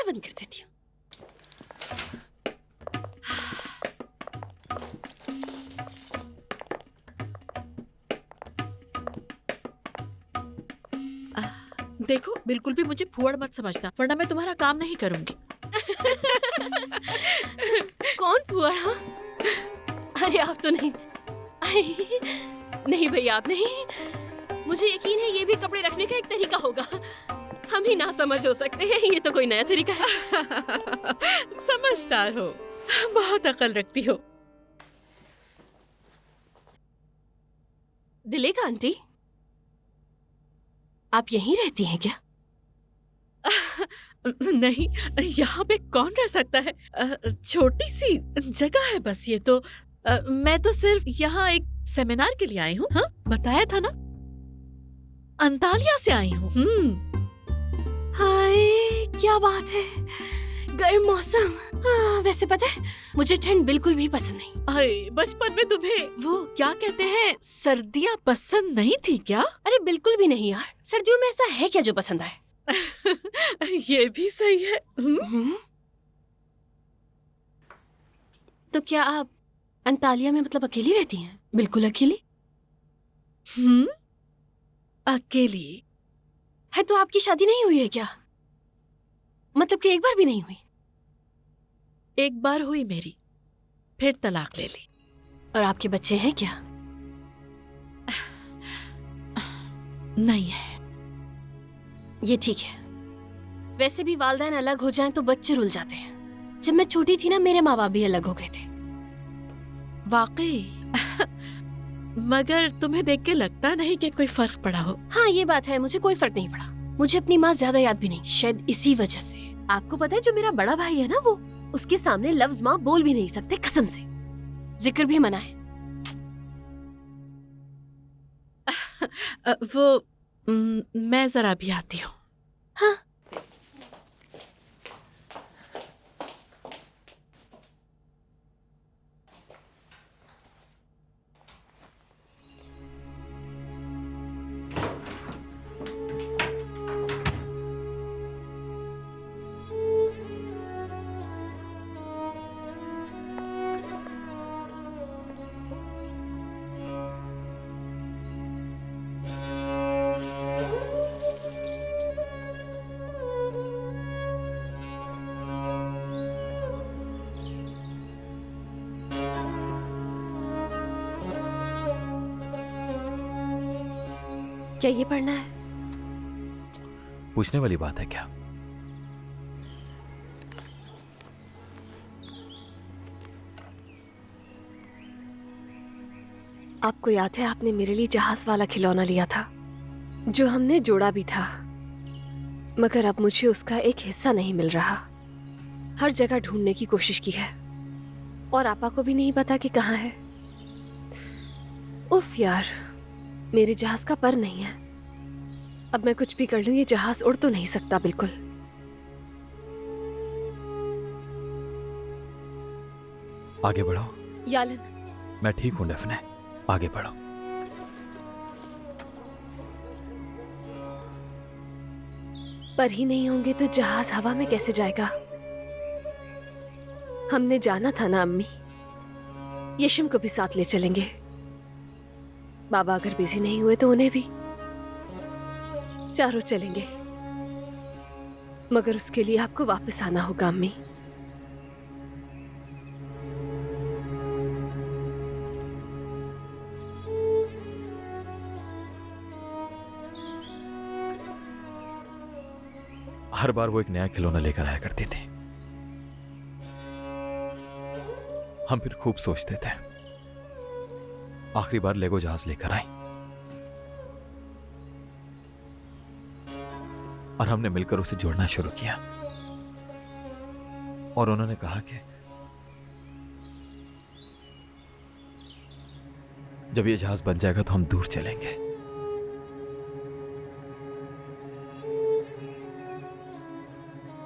बंद कर देती हूँ। देखो, बिल्कुल भी मुझे फुहड़ मत समझना, वरना मैं तुम्हारा काम नहीं करूंगी। कौन फुआ? अरे आप तो नहीं। नहीं भैया, आप नहीं। मुझे यकीन है ये भी कपड़े रखने का एक तरीका होगा। हम ही ना समझ हो सकते हैं, ये तो कोई नया तरीका है। समझदार हो, बहुत अकल रखती हो। दिलेगा आंटी, आप यहीं रहती हैं क्या? नहीं, यहाँ पे कौन रह सकता है? छोटी सी जगह है बस ये तो। मैं तो सिर्फ यहाँ एक सेमिनार के लिए आई हूँ। हाँ, बताया था ना, अंतालिया से आई हूँ। हाय, क्या बात है, गर्म मौसम। वैसे पता है, मुझे ठंड बिल्कुल भी पसंद नहीं। अरे, बचपन में तुम्हें वो क्या कहते हैं, सर्दियाँ पसंद नहीं थी क्या? अरे बिल्कुल भी नहीं यार, सर्दियों में ऐसा है क्या जो पसंद आए? ये भी सही है। तो क्या आप अंतालिया में मतलब अकेली रहती हैं? बिल्कुल अकेली? अकेली है तो आपकी शादी नहीं हुई है क्या? मतलब कि एक बार भी नहीं हुई? एक बार हुई मेरी, फिर तलाक ले ली। और आपके बच्चे हैं क्या? नहीं है। ये ठीक है। वैसे भी वालिदैन अलग हो जाएं तो बच्चे रुल जाते हैं। जब मैं छोटी थी ना, मेरे माँ बाप भी अलग हो गए थे। वाकई? मगर तुम्हें देख के लगता नहीं कि कोई फर्क पड़ा हो। हाँ, ये बात है, मुझे कोई फर्क नहीं पड़ा। मुझे अपनी माँ ज्यादा याद भी नहीं, शायद इसी वजह से। आपको पता है, जो मेरा बड़ा भाई है ना, वो उसके सामने लफ्ज माँ बोल भी नहीं सकते, कसम से। जिक्र भी मना है। मैं जरा भी आती हूँ। हाँ। क्या ये पढ़ना है? पूछने वाली बात है क्या? आपको याद है, आपने मेरे लिए जहाज वाला खिलौना लिया था, जो हमने जोड़ा भी था, मगर अब मुझे उसका एक हिस्सा नहीं मिल रहा। हर जगह ढूंढने की कोशिश की है, और आपा को भी नहीं पता कि कहाँ है। उफ यार, मेरे जहाज का पर नहीं है। अब मैं कुछ भी कर लूं, ये जहाज उड़ तो नहीं सकता बिल्कुल। आगे बढ़ो। यालन, मैं ठीक हूं डेफने, आगे बढ़ो। पर ही नहीं होंगे तो जहाज हवा में कैसे जाएगा? हमने जाना था ना अम्मी, यशम को भी साथ ले चलेंगे। बाबा अगर बिजी नहीं हुए तो उन्हें भी। चारों चलेंगे, मगर उसके लिए आपको वापस आना होगा अम्मी। हर बार वो एक नया खिलौना लेकर आया करती थी। हम फिर खूब सोचते थे। आखिरी बार लेगो जहाज लेकर आई और हमने मिलकर उसे जोड़ना शुरू किया। और उन्होंने कहा कि जब ये जहाज बन जाएगा तो हम दूर चलेंगे।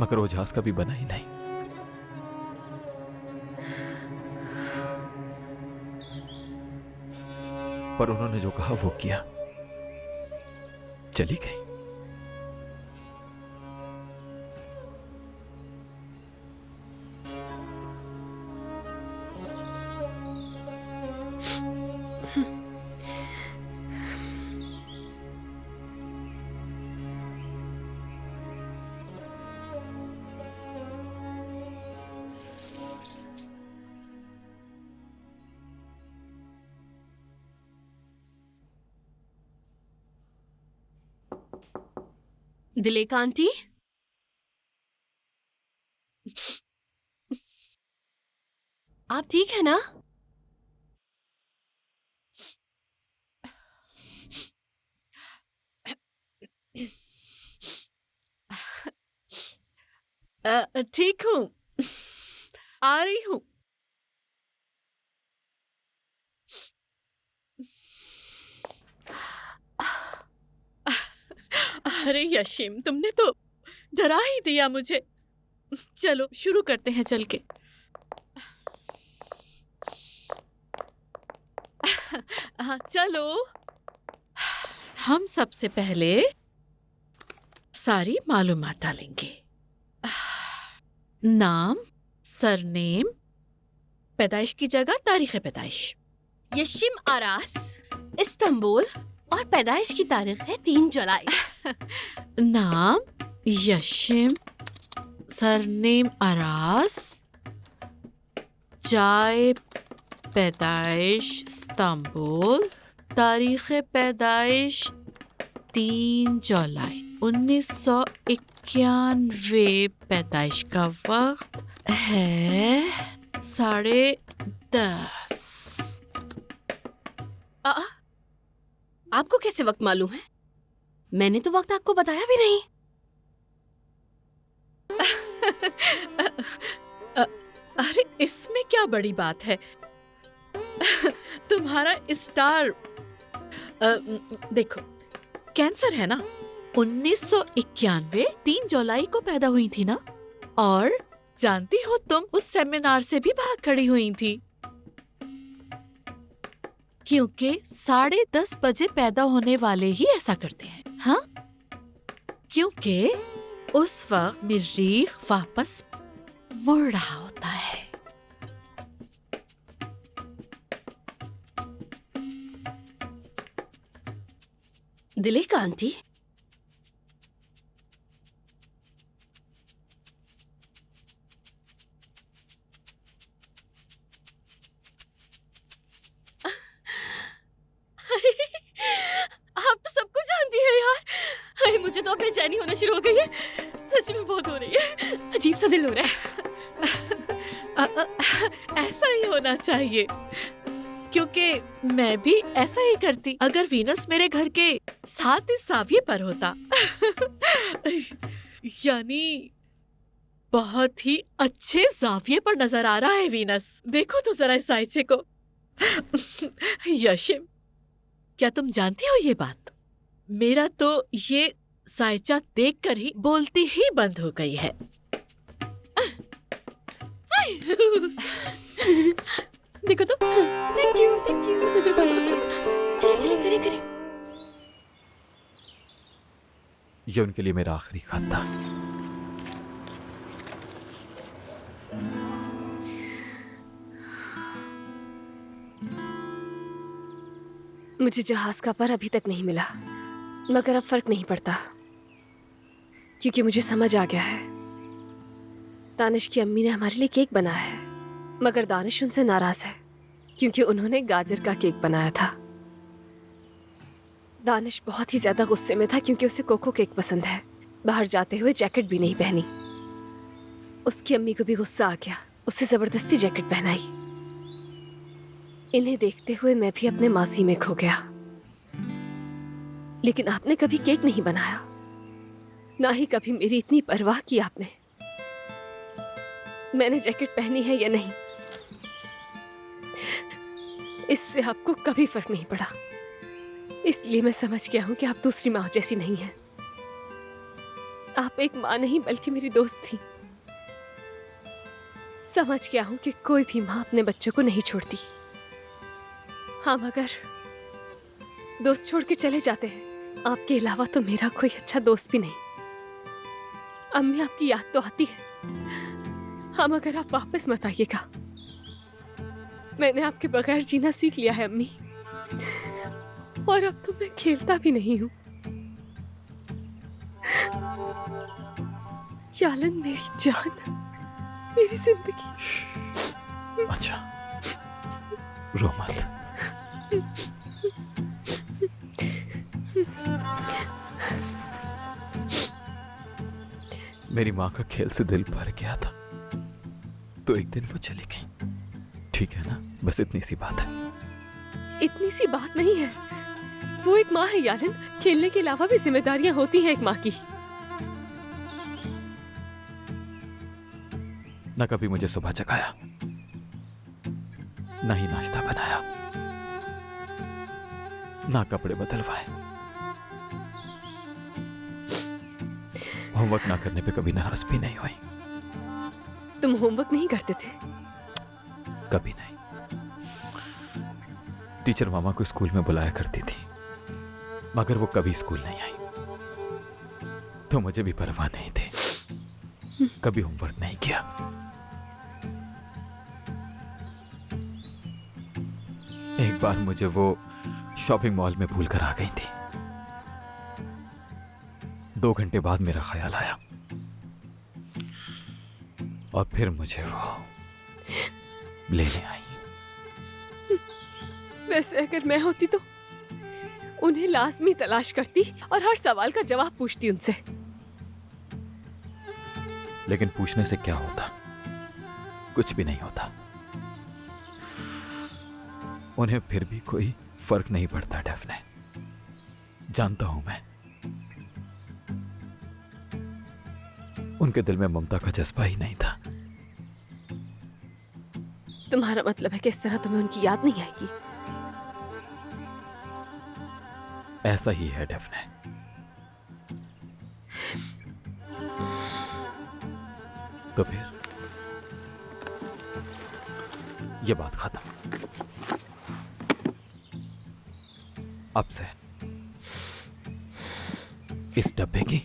मगर वो जहाज कभी बना ही नहीं। पर उन्होंने जो कहा वो किया, चली गई। दिलेका आंटी, आप ठीक है ना? ठीक हूँ, आ रही हूँ। अरे यशीम, तुमने तो डरा ही दिया मुझे। चलो शुरू करते हैं चल के। हाँ चलो। हम सबसे पहले सारी मालूमात डालेंगे। नाम, सरनेम, पैदाइश की जगह, तारीख पैदाइश। यशिम आरास, इस्तांबुल, और पैदाइश की तारीख है 3 जुलाई। नाम यशिम, सरनेम अरास, जाए पैदाइश इस्तांबुल, तारीख पैदाइश 3 जुलाई 1991। पैदाइश का वक्त है 10:30। आपको कैसे वक्त मालूम है? मैंने तो वक्त आपको बताया भी नहीं। अरे इसमें क्या बड़ी बात है? तुम्हारा स्टार देखो, कैंसर है ना। 1991 3 जुलाई को पैदा हुई थी ना। और जानती हो, तुम उस सेमिनार से भी भाग खड़ी हुई थी, क्योंकि 10:30 बजे पैदा होने वाले ही ऐसा करते हैं। हाँ, क्योंकि उस वक्त मरीख वापस मुड़ रहा होता है। दिलेका आंटी, आप तो सब कुछ जानती है यार। अरे मुझे तो अब बेचैनी होना शुरू हो गई है। सच में बहुत हो रही है। अजीब सा दिल हो रहा है। ऐसा ही होना चाहिए, क्योंकि मैं भी ऐसा ही करती अगर वीनस मेरे घर के साथ इस साविये पर होता। यानी बहुत ही अच्छे जाविये पर नजर आ रहा है वीनस। देखो तो जरा इस साइचे को। यशिम, क्या तुम जानती हो ये बात? मेरा तो ये साइचा देखकर ही बोलती ही बंद हो गई है। देखो तो। Thank you, thank you. चलिए चलिए, करिए करिए। ये उनके लिए मेरा आखिरी खत था। मुझे जहाज का पर अभी तक नहीं मिला, मगर अब फर्क नहीं पड़ता, क्योंकि मुझे समझ आ गया है। दानिश की अम्मी ने हमारे लिए केक बनाया है, मगर दानिश उनसे नाराज है क्योंकि उन्होंने गाजर का केक बनाया था। दानिश बहुत ही ज्यादा गुस्से में था क्योंकि उसे कोको केक पसंद है। बाहर जाते हुए जैकेट भी नहीं पहनी। उसकी अम्मी को भी गुस्सा आ गया, उसे जबरदस्ती जैकेट पहनाई। इन्हें देखते हुए मैं भी अपने मासी में खो गया। लेकिन आपने कभी केक नहीं बनाया, ना ही कभी मेरी इतनी परवाह की आपने। मैंने जैकेट पहनी है या नहीं, इससे आपको कभी फर्क नहीं पड़ा। इसलिए मैं समझ गया हूं कि आप दूसरी माँ जैसी नहीं हैं। आप एक माँ नहीं बल्कि मेरी दोस्त थी। समझ गया हूं कि कोई भी माँ अपने बच्चों को नहीं छोड़ती। हाँ, मगर दोस्त छोड़ के चले जाते हैं। आपके अलावा तो मेरा कोई अच्छा दोस्त भी नहीं। अम्मी, आपकी याद तो आती है। हाँ, मगर आप वापस मत आइएगा। मैंने आपके बगैर जीना सीख लिया है अम्मी, और अब तो मैं खेलता भी नहीं हूँ। यालन मेरी जान, मेरी जिंदगी। अच्छा, रो मत। मेरी माँ का खेल से दिल भर गया था, तो एक दिन वो चली गई। ठीक है ना, बस इतनी सी बात है। इतनी सी बात नहीं है। वो एक माँ है यालन, खेलने के अलावा भी जिम्मेदारियां होती हैं एक माँ की। न कभी मुझे सुबह जगाया, न ही नाश्ता बनाया, ना कपड़े बदलवाए। होमवर्क ना करने पे कभी नाराज भी नहीं हुई। तुम होमवर्क नहीं करते थे? कभी नहीं। टीचर मामा को स्कूल में बुलाया करती थी, मगर वो कभी स्कूल नहीं आई, तो मुझे भी परवाह नहीं थी। कभी होमवर्क नहीं किया। एक बार मुझे वो शॉपिंग मॉल में भूल कर आ गई थी। 2 घंटे बाद मेरा ख्याल आया और फिर मुझे वो लेने आई। वैसे अगर मैं होती तो उन्हें लाजमी तलाश करती और हर सवाल का जवाब पूछती उनसे। लेकिन पूछने से क्या होता? कुछ भी नहीं होता। उन्हें फिर भी कोई फर्क नहीं पड़ता डेफने। जानता हूं मैं, उनके दिल में ममता का जज्बा ही नहीं था। तुम्हारा मतलब है कि इस तरह तुम्हें उनकी याद नहीं आएगी? ऐसा ही है डेफने। तो फिर ये बात खत्म। अब से इस डब्बे की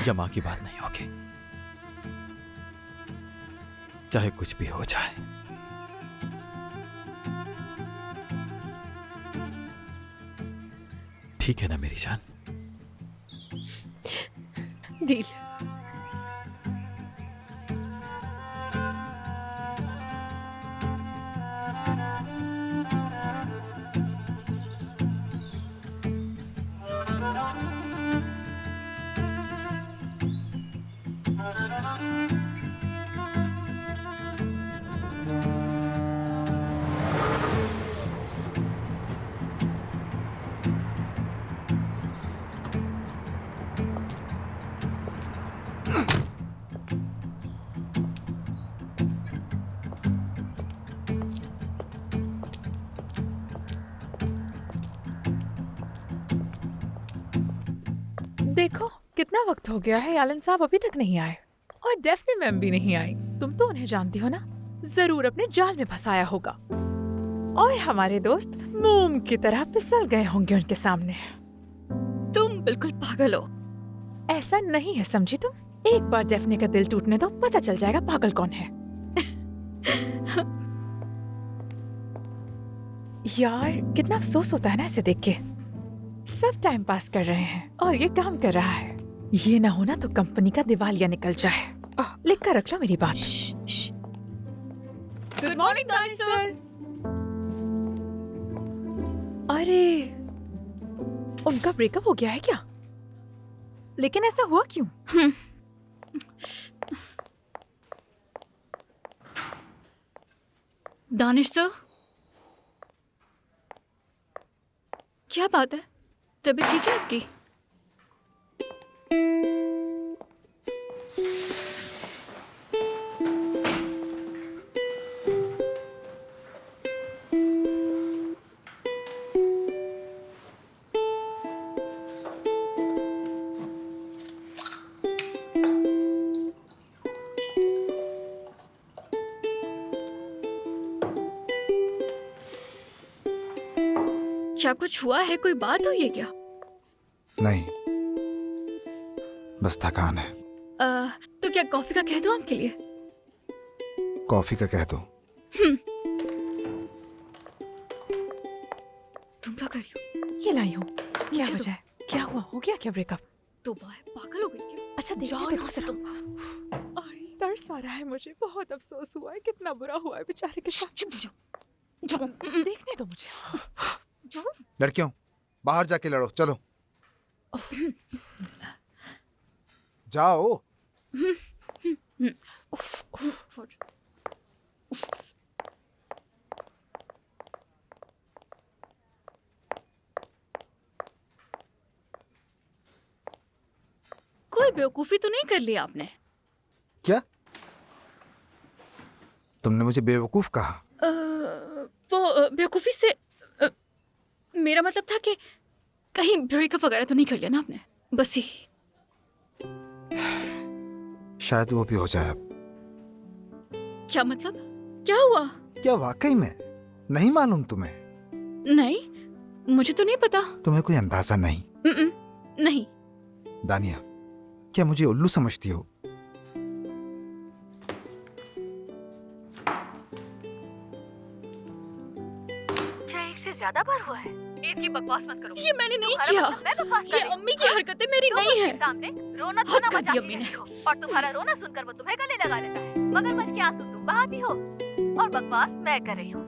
या मां की बात नहीं होगी, चाहे कुछ भी हो जाए। ठीक है ना मेरी जान? डील। देखो कितना वक्त हो गया है, यालन साहब अभी तक नहीं आए और डेफने मैम भी नहीं आई। तुम तो उन्हें जानती हो ना, जरूर अपने जाल में फंसाया होगा और हमारे दोस्त मोम की तरह फिसल गए होंगे उनके सामने। तुम बिल्कुल पागल हो। ऐसा नहीं है, समझी तुम? एक बार डेफने का दिल टूटने दो, पता चल जाएगा पागल कौन है। यार कितना अफसोस होता है ना ऐसे देख के। सब टाइम पास कर रहे हैं और ये काम कर रहा है। ये ना होना तो कंपनी का दिवालिया निकल जाए। लिख कर रख लो मेरी बात। Good morning Danish sir. अरे उनका ब्रेकअप हो गया है क्या? लेकिन ऐसा हुआ क्यों? दानिश सर, क्या बात है? तबीयत ठीक है आपकी? क्या कुछ हुआ है? कोई बात हुई है क्या? नहीं, बस थकान है। तो क्या कॉफी का कह दूं आपके लिए? कॉफी का कह दो। तुम क्या कर रही हो? ये लाई हूँ। क्या वजह है? क्या हुआ? हो गया क्या ब्रेकअप? तो पागल हो गई क्या? अच्छा जाओ देखो यहाँ से तुम। तरस आ रहा है मुझे, बहुत अफसोस हुआ है। कितना बुरा हुआ है बेचारे के साथ। चुप हो जाओ। देखने दो मुझे। लड़कियों, बाहर जाके लड़ो, चलो। जाओ। कोई बेवकूफी तो नहीं कर ली आपने? क्या तुमने मुझे बेवकूफ कहा? वो बेवकूफी से मेरा मतलब था कि कहीं ब्रेकअप वगैरह तो नहीं कर लिया ना आपने? बस ही। शायद वो भी हो जाए अब। क्या मतलब? क्या हुआ? क्या वाकई में नहीं मालूम तुम्हें? नहीं, मुझे तो नहीं पता। तुम्हें कोई अंदाजा नहीं? नहीं। दानिया, क्या मुझे उल्लू समझती हो? क्या एक से ज्यादा बार हुआ है? इसकी बकवास मत करो। ये मैंने नहीं किया। मैं बकवास कर ये रही हूँ। अम्मी की हरकतें मेरी नहीं है। सामने रोना हद धोना कर दी मचाती अम्मी ने। रहती हो और तुम्हारा रोना सुनकर वो तुम्हें गले लगा लेता है। मगरमच्छ के आंसू तुम बहाती हो और बकवास मैं कर रही हूँ।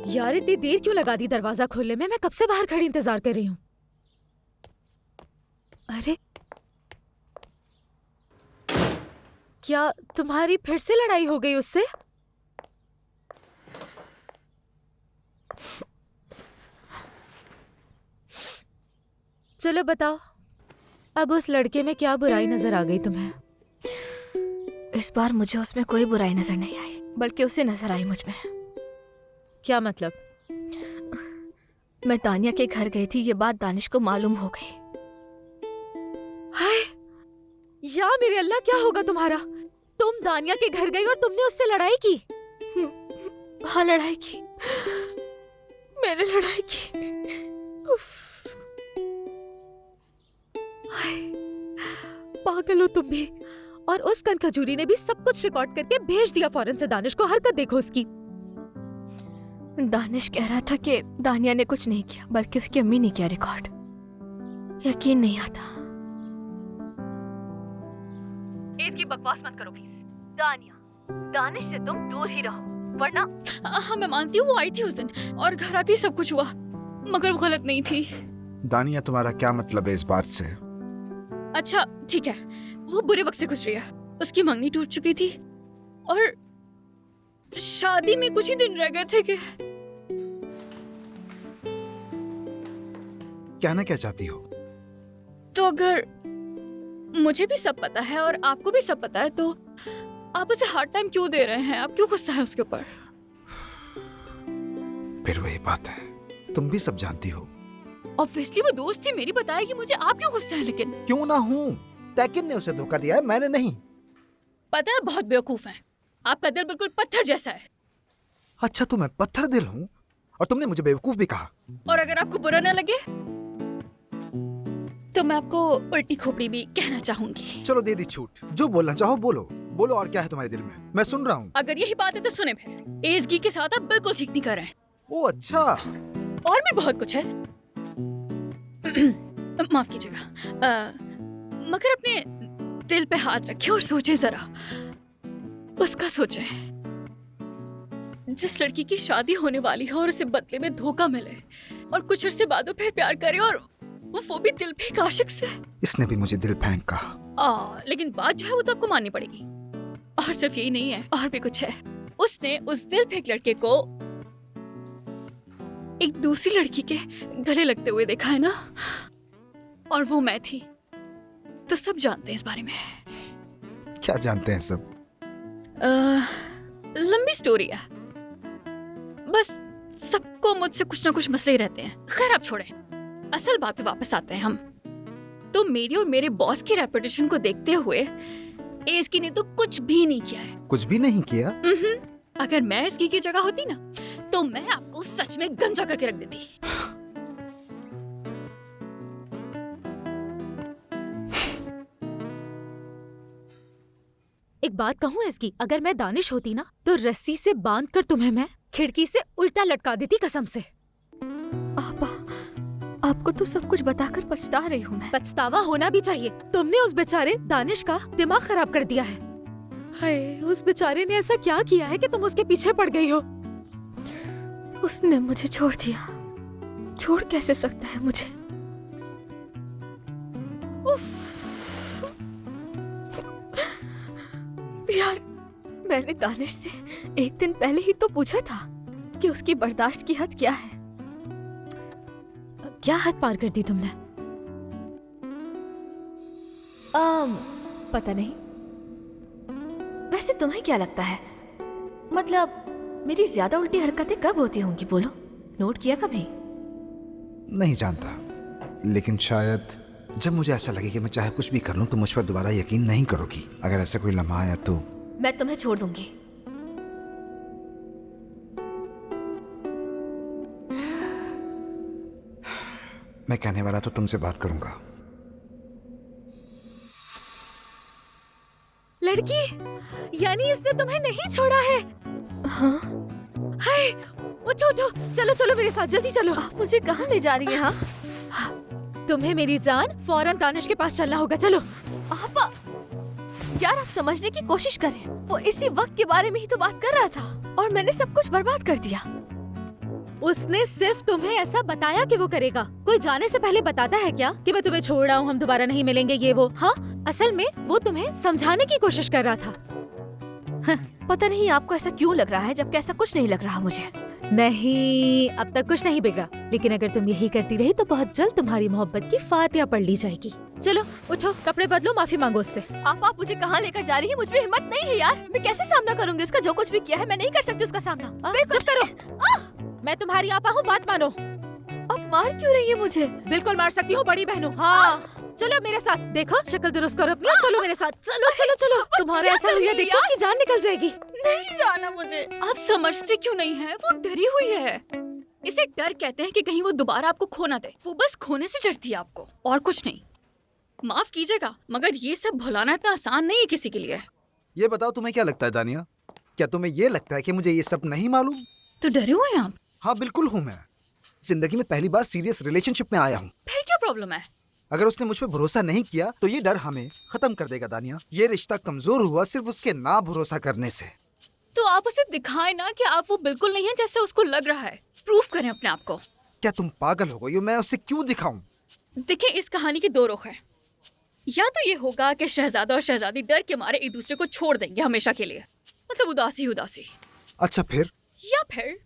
यार इतनी देर क्यों लगा दी दरवाजा खोलने में? मैं कब से बाहर खड़ी इंतजार कर रही हूँ। अरे क्या तुम्हारी फिर से लड़ाई हो गई उससे? चलो बताओ, अब उस लड़के में क्या बुराई नजर आ गई तुम्हें? इस बार मुझे उसमें कोई बुराई नजर नहीं आई, बल्कि उसे नजर आई मुझ में। क्या मतलब? मैं दानिया के घर गई थी, ये बात दानिश को मालूम हो गई। हाय या मेरे अल्लाह, क्या होगा तुम्हारा? तुम दानिया के घर गई और तुमने उससे लड़ाई की? हाँ, लड़ाई की। मैंने लड़ाई की। उफ। हाय, पागल हो तुम भी। और उस कनखजूरी ने भी सब कुछ रिकॉर्ड करके भेज दिया फौरन से दानिश को। हरकत देखो उसकी। दानिश कह रहा था कि दानिया ने कुछ नहीं किया, बल्कि उसकी अम्मी ने किया रिकॉर्ड। यकीन नहीं आता। इसकी बकवास मत करो प्लीज। दानिया, दानिश से तुम दूर ही रहो, वरना। हाँ, मैं मानती हूँ वो आई थी उस दिन और घर आके सब कुछ हुआ, मगर वो गलत नहीं थी। दानिया, तुम्हारा क्या मतलब है इस बात से? अच्छा ठीक है, वो बुरे वक्त से गुजरी है। उसकी मंगनी टूट चुकी थी और शादी में कुछ ही दिन रह गए थे कि कहना क्या चाहती हो? तो अगर मुझे भी सब पता है और आपको भी सब पता है, तो आप उसे हार्ड टाइम क्यों दे रहे हैं? आप क्यों गुस्सा है उसके ऊपर? फिर वही बात है, तुम भी सब जानती हो। ऑब्वियसली वो दोस्त थी मेरी, बताएगी मुझे। आप क्यों गुस्सा है? लेकिन क्यों ना हूँ, तैकिन ने उसे धोखा दिया है, मैंने नहीं। पता है बहुत बेवकूफ है। आपका दिल बिल्कुल पत्थर जैसा है। अच्छा तो मैं पत्थर दिल हूँ और तुमने मुझे बेवकूफ भी कहा। और अगर आपको बुरा ना लगे तो मैं आपको उल्टी खोपड़ी भी कहना चाहूंगी। चलो दे दी छूट, जो बोलना चाहो बोलो। बोलो और क्या है तुम्हारे दिल में, मैं सुन रहा हूँ। अगर यही बात है तो सुने फिर। एजगी के साथ आप बिल्कुल ठीक नहीं कर रहे हैं। ओ अच्छा। और भी बहुत कुछ है। माफ कीजिएगा, मगर अपने दिल पे हाथ रखे और सोचे जरा। उसका सोचे, जिस लड़की की शादी होने वाली है और उसे बदले में धोखा मिले और कुछ अरसे बाद वो फिर प्यार करे, और वो भी दिल पे एक आशिक से। इसने भी मुझे दिल फेंक कहा। लेकिन बात जो है वो तो आपको माननी पड़ेगी। और सिर्फ यही नहीं है, और भी कुछ है। उसने उस दिल फेंक लड़के को एक दूसरी लड़की के गले लगते हुए देखा है ना, और वो मैं थी। तो सब जानते हैं इस बारे में। क्या जानते हैं सब? लंबी स्टोरी है, बस सबको मुझसे कुछ ना कुछ मसले ही रहते हैं। खैर आप छोड़ें, असल बात पे वापस आते हैं हम। तो मेरी और मेरे बॉस की रेपुटेशन को देखते हुए एस्की ने तो कुछ भी नहीं किया है। कुछ भी नहीं किया? अगर मैं एस्की की जगह होती ना तो मैं आपको सच में गंजा करके रख देती। एक बात कहूँ इसकी, अगर मैं दानिश होती ना तो रस्सी से बांध कर तुम्हें मैं खिड़की से उल्टा लटका देती कसम से। आपको तो सब कुछ बताकर पछता रही हूँ मैं। पछतावा होना भी चाहिए। तुमने उस बेचारे दानिश का दिमाग खराब कर दिया है। हाय, उस बेचारे ने ऐसा क्या किया है कि तुम उसके पीछे पड़ गई हो? उसने मुझे छोड़ दिया। छोड़ कैसे सकता है मुझे? यार, मैंने दानिश से एक दिन पहले ही तो पूछा था कि उसकी बर्दाश्त की हद क्या है। क्या हद पार कर दी तुमने? पता नहीं। वैसे तुम्हें क्या लगता है, मतलब मेरी ज्यादा उल्टी हरकतें कब होती होंगी? बोलो, नोट किया कभी? नहीं जानता, लेकिन शायद जब मुझे ऐसा लगे कि मैं चाहे कुछ भी कर लूं तो मुझ पर दोबारा यकीन नहीं करोगी। अगर ऐसा कोई लम्हा आया तो मैं तुम्हें छोड़ दूंगी। मैं कहने वाला तो तुमसे बात करूंगा। लड़की, यानी इसने तुम्हें नहीं छोड़ा है? हाँ? हाय, उठो उठो, चलो चलो मेरे साथ, जल्दी चलो। आप मुझे कहाँ ले जा रही हैं? तुम्हें मेरी जान फौरन दानिश के पास चलना होगा, चलो। आप यार, आप समझने की कोशिश करें। वो इसी वक्त के बारे में ही तो बात कर रहा था और मैंने सब कुछ बर्बाद कर दिया। उसने सिर्फ तुम्हें ऐसा बताया कि वो करेगा। कोई जाने से पहले बताता है क्या कि मैं तुम्हें छोड़ रहा हूँ, हम दोबारा नहीं मिलेंगे, ये वो? हाँ, असल में वो तुम्हें समझाने की कोशिश कर रहा था। पता नहीं आपको ऐसा क्यों लग रहा है, जबकि ऐसा कुछ नहीं लग रहा मुझे। नहीं, अब तक कुछ नहीं बिगड़ा, लेकिन अगर तुम यही करती रही तो बहुत जल्द तुम्हारी मोहब्बत की फातिहा पढ़ ली जाएगी। चलो उठो, कपड़े बदलो, माफी मांगो उससे। आप मुझे कहाँ लेकर जा रही है? मुझ में हिम्मत नहीं है यार। मैं कैसे सामना करूंगी उसका? जो कुछ भी किया है मैं नहीं कर सकती उसका सामना। चुप करो। मैं तुम्हारी आपा हूँ, बात मानो। आप मार क्यों रही है मुझे? बिल्कुल मार सकती हूँ, बड़ी बहन हूँ। हाँ, चलो मेरे साथ, देखो शक्ल दुरुस्त करो अपनी, चलो मेरे साथ, चलो चलो चलो। तुम्हारा ऐसा हुलिया देख के उसकी जान निकल जाएगी। नहीं जाना मुझे। आप समझते क्यों नहीं है? वो डरी हुई है। इसे डर कहते हैं कि कहीं वो दोबारा आपको खो ना दे। वो बस खोने से डरती है आपको, और कुछ नहीं। माफ कीजिएगा, मगर ये सब भुलाना इतना आसान नहीं है किसी के लिए। ये बताओ, तुम्हें क्या लगता है दानिया? क्या तुम्हें ये लगता है कि मुझे ये सब नहीं मालूम? तो डरे हुए हैं आप? हाँ बिल्कुल हूँ। मैं जिंदगी में पहली बार सीरियस रिलेशनशिप में आया हूँ। फिर क्या प्रॉब्लम है? अगर उसने मुझ पर भरोसा नहीं किया तो ये डर हमें खत्म कर देगा दानिया। ये रिश्ता कमजोर हुआ सिर्फ उसके ना भरोसा करने से। तो आप उसे दिखाएं ना कि आप वो बिल्कुल नहीं है जैसे उसको लग रहा है। प्रूफ करें अपने आप को। क्या तुम पागल हो गई हो? मैं उसे क्यों दिखाऊं? देखिए, इस कहानी के दो रुख हैं। या तो ये होगा कि शहजादा और शहजादी डर के मारे एक दूसरे को छोड़ देंगे हमेशा के लिए, मतलब उदासी उदासी। अच्छा फिर? या फिर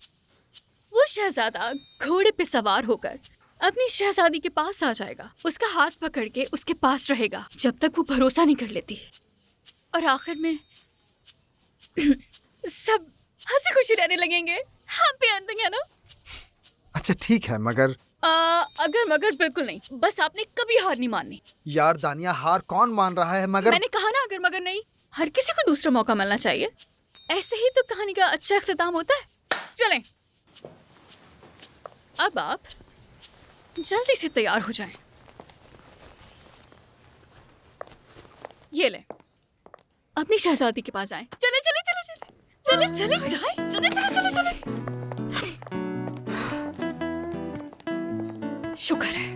वो शहजादा घोड़े पे सवार होकर अपनी शहजादी के पास आ जाएगा, उसका हाथ पकड़ के उसके पास रहेगा जब तक वो भरोसा नहीं कर लेती, और आखिर में सब हंसी खुशी रहने लगेंगे। हैप्पी एंडिंग है ना? अच्छा ठीक है, मगर अगर मगर बिल्कुल नहीं। बस आपने कभी हार नहीं माननी। यार दानिया, हार कौन मान रहा है? मगर मैंने कहा ना, अगर मगर नहीं। हर किसी को दूसरा मौका मिलना चाहिए। ऐसे ही तो कहानी का अच्छा इख्तिताम होता है। चलें, अब आप जल्दी से तैयार हो जाएं। ये ले, अपनी शहजादी के पास जाएं। चले चले चले चले चले चले जाएं, चले चले चले चले। शुक्र है।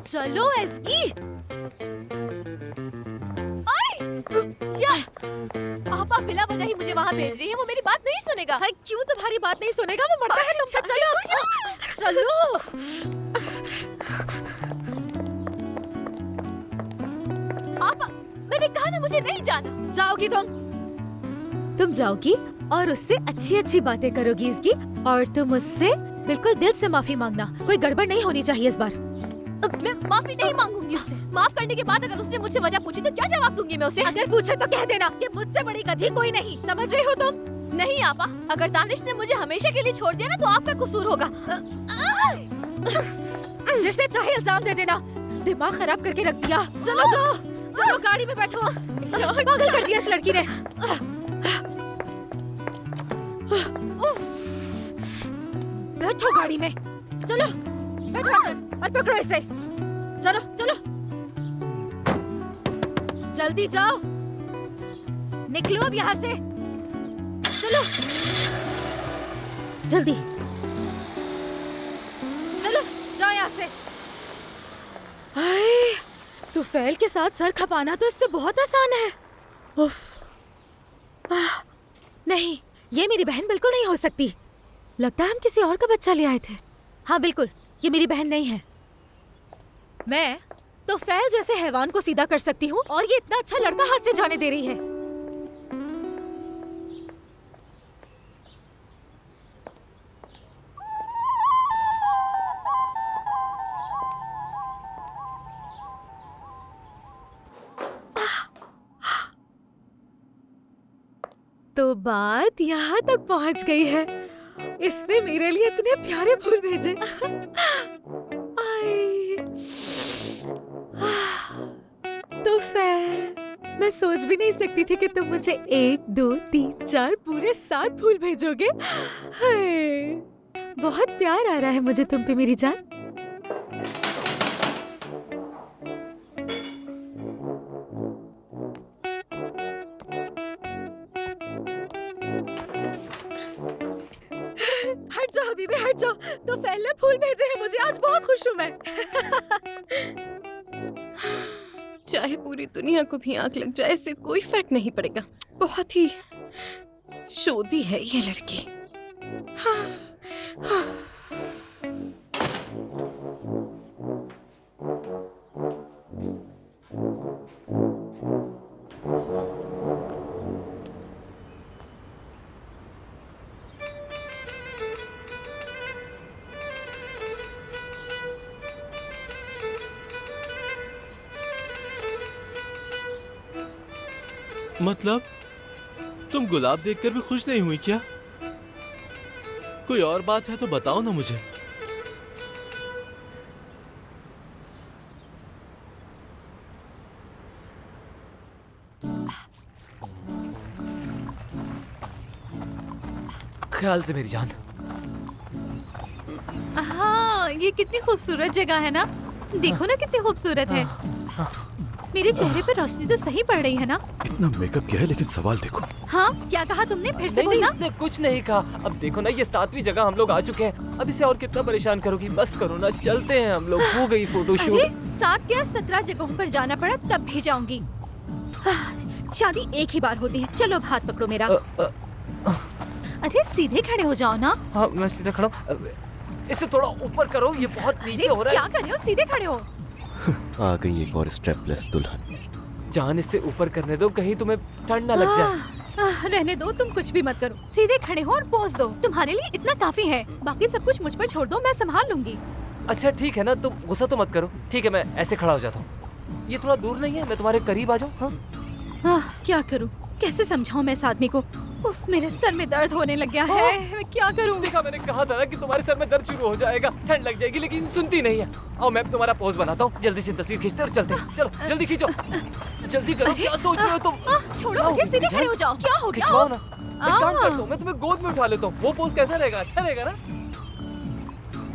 चलो एस्की। वहाँ भेज रही है, वो मेरी बात नहीं सुनेगा। भाई क्यों तुम्हारी बात नहीं सुनेगा? वो मरता है तुमसे। चलो आप, मैंने कहा ना मुझे नहीं जाना। जाओगी तुम जाओगी और उससे अच्छी अच्छी बातें करोगी इसकी, और तुम उससे बिल्कुल दिल से माफी मांगना। कोई गड़बड़ नहीं होनी चाहिए इस बार। मैं माफी नहीं मांगूंगी उससे। माफ करने के बाद अगर उसने मुझसे वजह पूछी तो क्या जवाब दूंगी मैं उसे? अगर पूछे तो कह देना कि मुझसे बड़ी गधी कोई नहीं। समझ रही हो तुम? नहीं आपा, अगर दानिश ने मुझे हमेशा के लिए छोड़ दिया ना तो आपका कसूर होगा। जिसे चाहे इल्जाम दे देना। दिमाग खराब करके रख दिया। चलो गाड़ी में बैठो। पागल कर दिया इस लड़की ने। बैठो गाड़ी में। चलो बैठो अंदर और पकड़ो इसे। चलो जल्दी जाओ, निकलो अब यहाँ से। चलो जल्दी, चलो जाओ यहाँ से। हाय, तुफैल के साथ सर खपाना तो इससे बहुत आसान है। उफ। नहीं, ये मेरी बहन बिल्कुल नहीं हो सकती। लगता है हम किसी और का बच्चा ले आए थे। हाँ बिल्कुल, ये मेरी बहन नहीं है। मैं तो फैल जैसे हैवान को सीधा कर सकती हूँ और ये इतना अच्छा लड़का हाथ से जाने दे रही है। तो बात यहाँ तक पहुँच गई है। इसने मेरे लिए इतने प्यारे फूल भेजे। तो फिर मैं सोच भी नहीं सकती थी कि तुम मुझे 1, 2, 3, 4 पूरे 7 फूल भेजोगे। हाय, बहुत प्यार आ रहा है मुझे तुम पे मेरी जान। हट जाओ हबीबी, हट जाओ। तो फैल ने फूल भेजे हैं मुझे, आज बहुत खुश हूँ मैं। चाहे पूरी दुनिया को भी आंख लग जाए, इससे कोई फर्क नहीं पड़ेगा। बहुत ही शोधी है ये लड़की। मतलब तुम गुलाब देखकर भी खुश नहीं हुई क्या? कोई और बात है तो बताओ ना मुझे। ख्याल से मेरी जान। हाँ, ये कितनी खूबसूरत जगह है ना। देखो ना कितनी खूबसूरत है। मेरे चेहरे पे रोशनी तो सही पड़ रही है ना। इतना मेकअप किया है लेकिन सवाल देखो। हाँ, क्या कहा तुमने? फिर से नहीं, बोलना। इसने कुछ नहीं कहा। अब देखो ना, ये 7वीं जगह हम लोग आ चुके हैं। अब इसे और कितना परेशान करोगी? बस करो ना, चलते हैं हम लोग। हो गई फोटोशूट। अरे 7 या 17 जगहों पर जाना पड़ा तब भी जाऊंगी। शादी एक ही बार होती है। चलो अब हाथ पकड़ो मेरा। अरे सीधे खड़े हो जाओ ना। हाँ, मैं सीधा खड़ा हूँ। इसे थोड़ा ऊपर करो, ये बहुत नीचे हो रहा है। क्या कर रहे हो? सीधे खड़े हो। आ गई एक और स्टेपलेस दुल्हन। जान, इससे ऊपर करने दो, कहीं तुम्हें ठंड ना लग जाए। रहने दो, तुम कुछ भी मत करो। सीधे खड़े हो और पोज दो। तुम्हारे लिए इतना काफी है। बाकी सब कुछ मुझ पर छोड़ दो, मैं संभाल लूंगी। अच्छा ठीक है ना, तुम गुस्सा तो मत करो। ठीक है, मैं ऐसे खड़ा हो जाता हूँ। ये थोड़ा दूर नहीं है? मैं तुम्हारे करीब आ जाऊँ? हाँ, क्या करूं? कैसे समझाऊं मैं इस आदमी को? उफ, मेरे सर में दर्द होने लग गया है। मैं क्या करूं? देखा, मैंने कहा था ना कि तुम्हारे सर में दर्द शुरू हो जाएगा, ठंड लग जाएगी, लेकिन सुनती नहीं है। आओ मैं तुम्हारा पोज बनाता हूँ। जल्दी से तस्वीर खींचते और चलते हैं। चलो जल्दी खींचो, जल्दी करो। क्या सोच रहे हो तुम? छोड़ो मुझे, सीधे खड़े हो जाओ। क्या हो गया? खिंचवाओ ना। एक काम करता हूँ, मैं तुम्हें गोद में उठा लेता हूँ। वो पोज कैसा रहेगा? अच्छा रहेगा ना?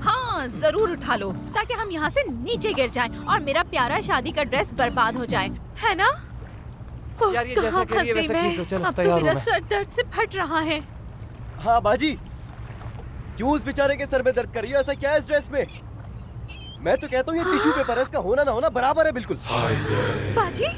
हाँ, जरूर उठा लो, ताकि हम यहाँ से नीचे गिर जाएं और मेरा प्यारा शादी का ड्रेस बर्बाद हो जाए, है ना? यार ये जैसा कह रही है वैसा खींच दो। चलो अब तो तैयार हूँ मेरा मैं। सर दर्द से फट रहा है। हाँ बाजी, क्यों उस बेचारे के सर में दर्द कर रही हो? ऐसा क्या है इस ड्रेस में? मैं तो कहता हूँ ये टिश्यू पेपर है, इसका होना ना होना बराबर है बिल्कुल। बाजी,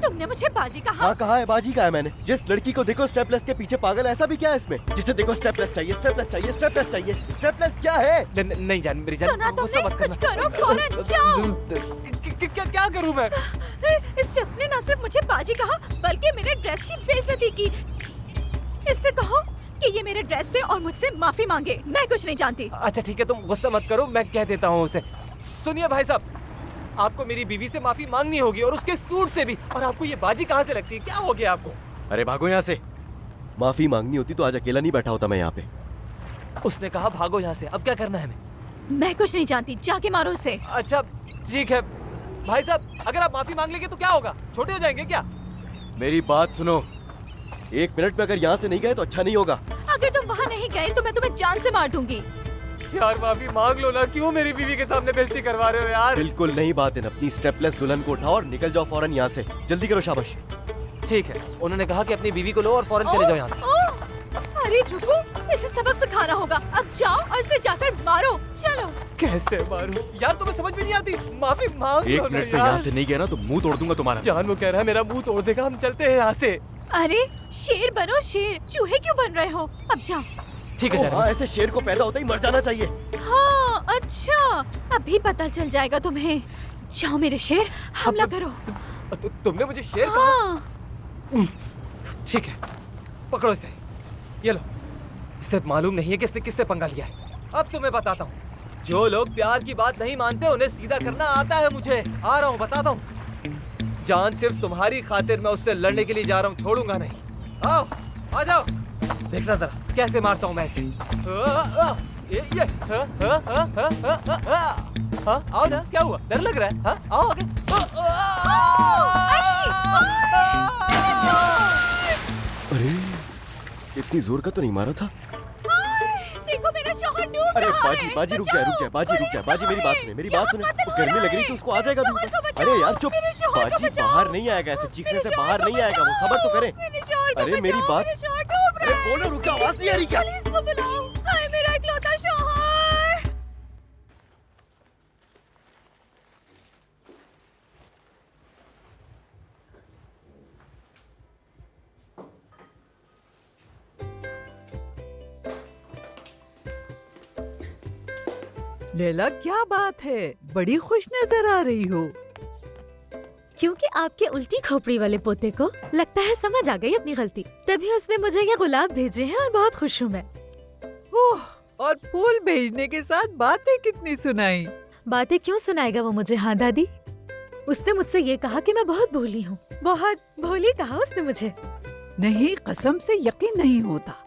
तुमने तुमने मुझे बाजी कहा? हाँ कहा है, बाजी कहा है मैंने। जिस लड़की को देखो स्टेपलेस के पीछे पागल, ऐसा भी क्या है इसमें? जिसे देखो स्टेपलेस चाहिए, स्टेपलेस चाहिए, स्टेपलेस चाहिए। स्टेपलेस क्या है? नहीं जान, मेरी जान, सुना गुस्सा तुमने? मत करना। कुछ करो, फौरन जाओ। क्या करूं मैं? इस शख्स ने न सिर्फ मुझे बाजी कहा बल्कि मेरे ड्रेस की बेइज्जती की। इससे कहो कि ये मेरे ड्रेस से और मुझसे माफी मांगे। मैं कुछ नहीं जानती। अच्छा ठीक है, तुम गुस्सा मत करो, मैं कह देता हूँ उसे। सुनिए भाई साहब, आपको मेरी बीवी से माफी मांगनी होगी और उसके सूट से भी। और आपको ये बाजी कहाँ से लगती है? क्या हो गया आपको? अरे भागो यहाँ से। माफी मांगनी होती तो आज अकेला नहीं बैठा होता मैं यहाँ पे। उसने कहा भागो यहाँ से, अब क्या करना है हमें? मैं कुछ नहीं जानती, जाके मारो उसे। अच्छा ठीक है भाई साहब, अगर आप माफी मांग लेंगे तो क्या होगा? छोटे हो जाएंगे क्या? मेरी बात सुनो, 1 मिनट में अगर यहाँ से नहीं गए तो अच्छा नहीं होगा। अगर तुम वहाँ नहीं गए तो मैं तुम्हें जान से मार दूंगी। यार माफी मांग लो ना, क्यों मेरी बीवी के सामने बेइज्जती करवा रहे हो यार? बिल्कुल नहीं बात है, अपनी स्टेपलेस दुल्हन को उठाओ और निकल जाओ फौरन यहाँ से। जल्दी करो, शाबाश। ठीक है, उन्होंने कहा कि अपनी बीवी को लो और फौरन चले जाओ यहाँ से। अरे रुको, इसे सबक सिखाना होगा। अब जाओ और इसे जाकर मारो। चलो। कैसे मारूं? यार तुम्हें समझ में नहीं आती? माफी मांग लो 1 ना मिनट में यार। यहाँ से नहीं गया ना तो मुंह तोड़ दूंगा तुम्हारा। जान वो कह रहा है मेरा मुंह तोड़ देगा, हम चलते हैं यहाँ से। अरे शेर बनो शेर, चूहे क्यों बन रहे हो? अब जाओ। ठीक है हाँ, ऐसे शेर को पैदा होता ही मर जाना चाहिए। हाँ अच्छा, अभी पता चल जाएगा तुम्हें। जाओ मेरे शेर, हमला करो। तुमने मुझे शेर हाँ। कहा? ठीक है, पकड़ो इसे। ये लो। इसे मालूम नहीं है कि इसने किससे पंगा लिया है। अब तुम्हें बताता हूँ, जो लोग प्यार की बात नहीं मानते उन्हें सीधा करना आता है मुझे। आ रहा हूँ, बताता हूँ। जान सिर्फ तुम्हारी खातिर मैं उससे लड़ने के लिए जा रहा हूँ, छोड़ूंगा नहीं। आओ, आ जाओ। देखना जरा कैसे मारता हूँ मैं इसे। ये आओ ना, क्या हुआ? डर लग रहा है? हाँ, आओ आगे। अरे इतनी जोर का तो नहीं मारा था। देखो मेरा शौहर डूब अरे रहा बाजी, है। बाजी रुक जाए, रुक जाए, बाजी रुक जाए, बाजी मेरी बात सुने, मेरी बात सुने। वो गर्मी लग रही थी, उसको आ जाएगा दूध। अरे यार चुप, बाजी बाहर नहीं आएगा, ऐसे चीखने से बाहर नहीं आएगा, वो सबर तो करे। अरे मेरी बात, अरे बोलो, रुक जाओ, आवाज नहीं आ रही क्या? पुलिस को बुलाओ। हाय मेरा इकलौता शौहर। लैला क्या बात है, बड़ी खुश नजर आ रही हो। क्योंकि आपके उल्टी खोपड़ी वाले पोते को लगता है समझ आ गई अपनी गलती, तभी उसने मुझे ये गुलाब भेजे हैं और बहुत खुश हूँ मैं। ओह, और फूल भेजने के साथ बातें कितनी सुनाई। बातें क्यों सुनाएगा वो मुझे? हाँ दादी, उसने मुझसे ये कहा कि मैं बहुत भोली हूँ। बहुत भोली कहा उसने मुझे। नहीं, कसम से यकीन नहीं होता।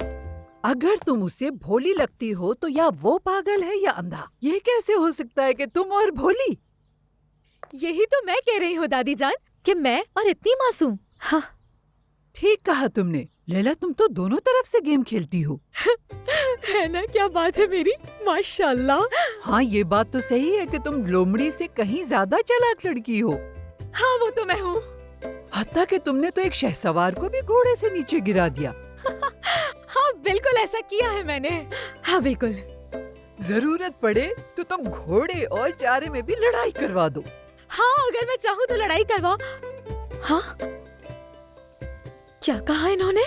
अगर तुम उसे भोली लगती हो तो या वो पागल है या अंधा। ये कैसे हो सकता है कि तुम और भोली? यही तो मैं कह रही हूँ दादी जान, कि मैं और इतनी मासूम। हाँ ठीक कहा तुमने। लैला, तुम तो दोनों तरफ से गेम खेलती हो। है ना, क्या बात है मेरी, माशाल्लाह। हाँ, ये बात तो सही है कि तुम लोमड़ी से कहीं ज्यादा चालाक लड़की हो। हाँ वो तो मैं हूँ। हत्ता कि तुमने तो एक शहसवार को भी घोड़े से नीचे गिरा दिया। हाँ बिल्कुल ऐसा किया है मैंने। हाँ बिल्कुल। जरूरत पड़े तो तुम घोड़े और चारे में भी लड़ाई करवा दो। हाँ अगर मैं चाहूँ तो लड़ाई करवा। हाँ क्या कहा इन्होंने?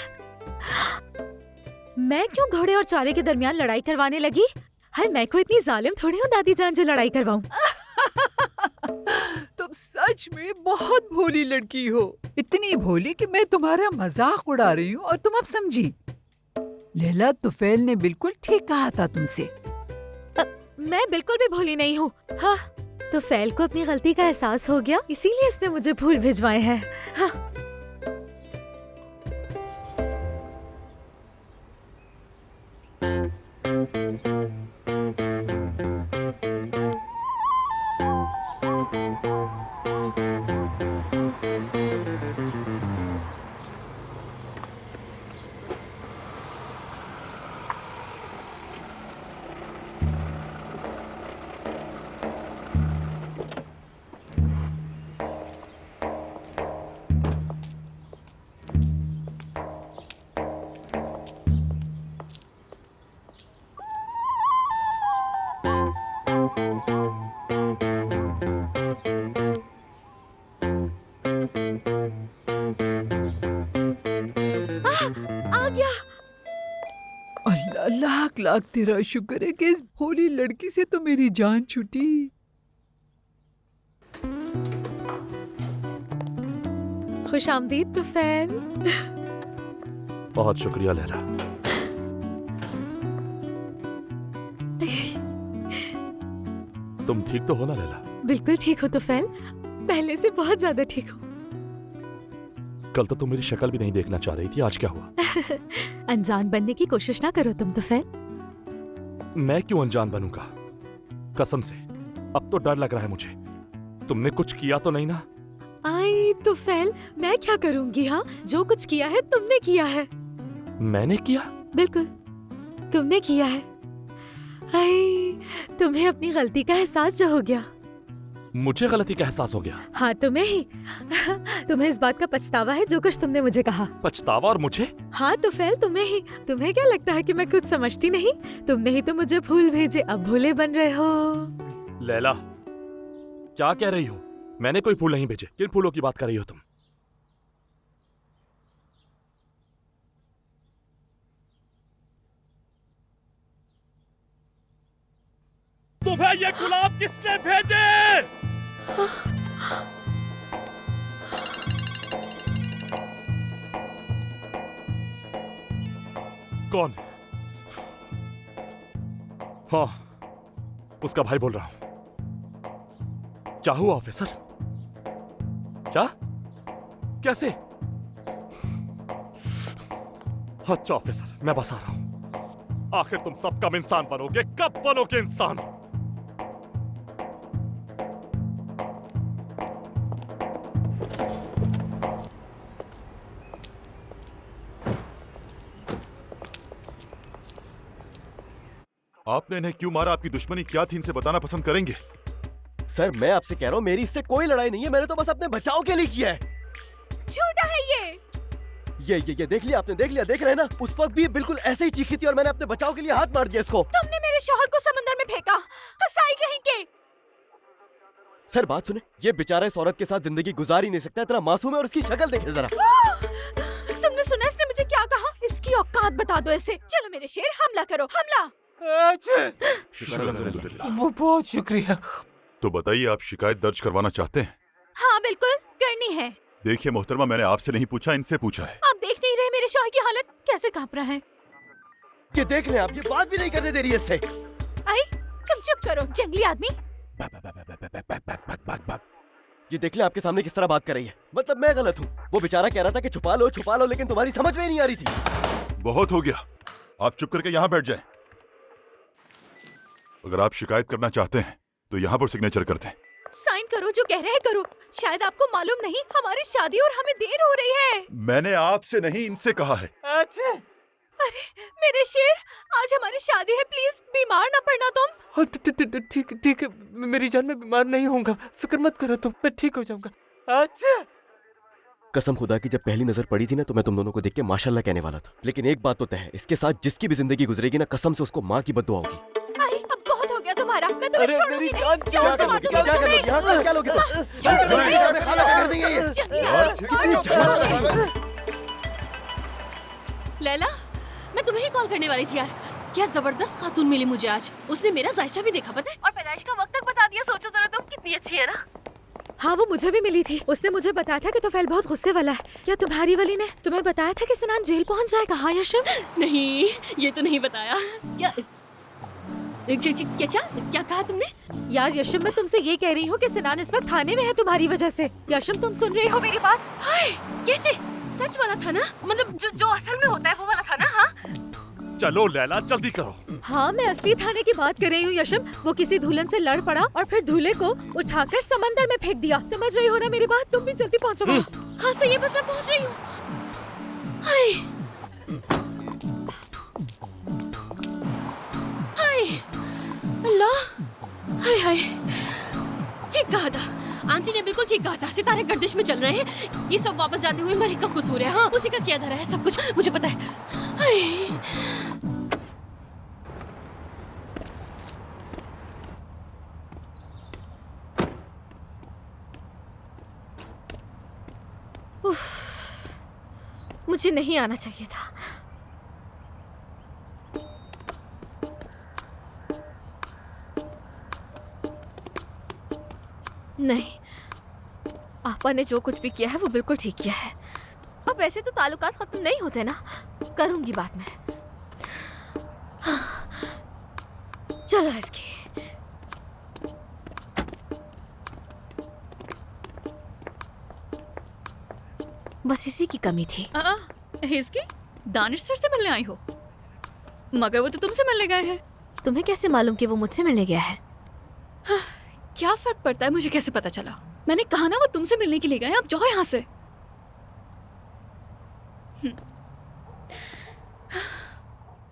मैं क्यों घोड़े और चारे के दरमियान लड़ाई करवाने लगी? हाय, मैं कोई इतनी जालिम थोड़ी हूँ दादी जान जो लड़ाई करवाऊँ। तुम सच में बहुत भोली लड़की हो। इतनी भोली कि मैं तुम्हारा मजाक उड़ा रही हूँ और तुम अब समझी। लैला, तुफैल ने बिल्कुल ठीक कहा था तुमसे। मैं बिल्कुल भी भोली नहीं हूँ। हाँ तो फैल को अपनी गलती का एहसास हो गया, इसीलिए इसने मुझे फूल भिजवाए हैं। हाँ। लाख लाख तेरा शुक्र है कि इस भोली लड़की से तो मेरी जान छूटी। खुश आमदीद तुफैल। बहुत शुक्रिया लैला। तुम ठीक तो हो ना लैला? बिल्कुल ठीक हो तुफैल, पहले से बहुत ज्यादा ठीक हो। कल तो तुम मेरी शक्ल भी नहीं देखना चाह रही थी, आज क्या हुआ? अनजान बनने की कोशिश ना करो तुम तुफैल। मैं क्यों अनजान बनूंगा? कसम से अब तो डर लग रहा है मुझे। तुमने कुछ किया तो नहीं ना? आई तुफैल, मैं क्या करूंगी? हाँ, जो कुछ किया है तुमने किया है। मैंने किया? बिल्कुल तुमने किया है। आई, तुम्हें अपनी गलती का एहसास जो हो गया। मुझे गलती का एहसास हो गया? हाँ तुम्हें ही। तुम्हें इस बात का पछतावा है जो कुछ तुमने मुझे कहा। पछतावा? और मुझे? हाँ तुफैल तुम्हें ही। तुम्हें क्या लगता है कि मैं कुछ समझती नहीं? तुमने ही तो मुझे फूल भेजे, अब भूले बन रहे हो। लैला क्या कह रही हो? मैंने कोई फूल नहीं भेजे। किन फूलों की बात कर रही हो तुम? तुम्हें ये गुलाब किसने भेजे? कौन? हाँ, उसका भाई बोल रहा हूं। क्या हुआ ऑफिसर? क्या? कैसे? अच्छा ऑफिसर, मैं बस आ रहा हूं। आखिर तुम सब कब इंसान बनोगे? कब बनोगे इंसान? आपने इन्हें क्यों मारा? आपकी दुश्मनी क्या थी, इनसे बताना पसंद करेंगे? सर मैं आपसे कह रहा हूँ, मेरी इससे कोई लड़ाई नहीं है। मैंने तो बस अपने बचाव के लिए किया है। झूठा है ये। ये देख लिया आपने? देख लिया? देख रहे हैं ना? उस वक्त भी बिल्कुल ऐसे ही चीखी थी और मैंने अपने बचाव के लिए हाथ मार दिया इसको। तुमने मेरे शौहर को समंदर में फेंका, कसाई कहीं के। सर बात सुने, ये बेचारा इस औरत के साथ जिंदगी गुजार ही नहीं सकता, इतना मासूम है। और इसकी शक्ल देखे जरा। तुमने सुना इसने मुझे क्या कहा? इसकी औकात बता दो इसे। चलो मेरे शेर, हमला करो, हमला। वो बहुत शुक्रिया। तो बताइए, आप शिकायत दर्ज करवाना चाहते हैं? हाँ बिल्कुल करनी है। देखिए मोहतरमा, मैंने आपसे नहीं पूछा, इनसे पूछा है। आप देख नहीं रहे मेरे शौहर की हालत कैसे कांप रहा है? ये देख ले आप, ये बात भी नहीं करने दे रही है इससे। आई, तुम चुप करो जंगली आदमी। ये देख ले आपके सामने किस तरह बात कर रही है। मतलब मैं गलत हूँ? वो बेचारा कह रहा था कि छुपा लो, लेकिन तुम्हारी समझ में ही नहीं आ रही थी। बहुत हो गया, आप चुप करके यहाँ बैठ जाएं। अगर आप शिकायत करना चाहते हैं तो यहाँ पर सिग्नेचर कर दें। साइन करो, जो कह रहे हैं करो। शायद आपको मालूम नहीं, हमारी शादी और हमें देर हो रही है। मैंने आपसे नहीं, इनसे कहा है। अच्छा। अरे मेरे शेर, आज हमारी शादी है, प्लीज बीमार ना पड़ना तुम। ठीक ठीक है, मेरी जान, मैं बीमार नहीं होऊंगा, फिक्र मत करो तुम, मैं ठीक हो जाऊंगा। अच्छा। कसम खुदा की, जब पहली नजर पड़ी थी ना तो मैं तुम दोनों को देख के माशाल्लाह कहने वाला था। लेकिन एक बात तो तय है, इसके साथ जिसकी भी जिंदगी गुजरेगी ना, कसम से उसको माँ की बद्दुआ होगी। अब बहुत हो गया तुम्हारा, मैं तुम्हें छोड़ूंगी नहीं। क्या करोगी? क्या करोगी? हाँ, क्या लोगे? लैला, मैं तुम्हें ही कॉल करने वाली थी यार। क्या जबरदस्त खातून मिली मुझे आज। उसने मेरा जायशा भी देखा, पता है, और पैदाइश का वक्त तक बता दिया। सोचो जरा तुम, कितनी अच्छी है ना। हाँ वो मुझे भी मिली थी। उसने मुझे बताया था कि तुफैल बहुत गुस्से वाला है। क्या तुम्हारी वाली ने तुम्हें बताया था कि सिनान जेल पहुंच जाएगा? हाँ यशम? नहीं, ये तो नहीं बताया। क्या कहा तुमने? यार यशम, मैं तुमसे ये कह रही हूँ कि सिनान इस वक्त थाने में है तुम्हारी वजह से। यशम तुम सुन रहे हो मेरी बात? हाय, कैसे? सच वाला था ना? मतलब जो असल में होता है वो वाला था ना? हाँ चलो लैला जल्दी करो। हाँ मैं असली थाने की बात कर रही हूँ यशम। वो किसी धुलन से लड़ पड़ा और फिर दूल्हे को उठाकर समंदर में फेंक दिया। समझ रही हो ना मेरी बात? तुम भी जल्दी पहुँचो। हाँ सही है, बस मैं पहुँच रही हूँ। हाय हाय अल्लाह, हाय हाय। ठीक कहा था आंटी ने, बिल्कुल ठीक कहा था। सितारे गर्दिश में चल रहे हैं। ये सब वापस जाते हुए मेरे का कसूर है। हाँ उसी का किया धरा है सब कुछ, मुझे पता है। हाय मुझे नहीं आना चाहिए था। नहीं, आपा ने जो कुछ भी किया है वो बिल्कुल ठीक किया है। अब ऐसे तो ताल्लुकात खत्म नहीं होते ना। करूंगी बाद में। चलो इसकी। बस इसी की कमी थी। इसकी दानिश सर से मिलने आई हो, मगर वो तो तुमसे मिलने गए हैं। तुम्हें कैसे मालूम कि वो मुझसे मिलने गया है? हाँ, क्या फर्क पड़ता है, मुझे कैसे पता चला? मैंने कहा ना वो तुमसे मिलने के लिए गए, अब जाओ यहाँ से।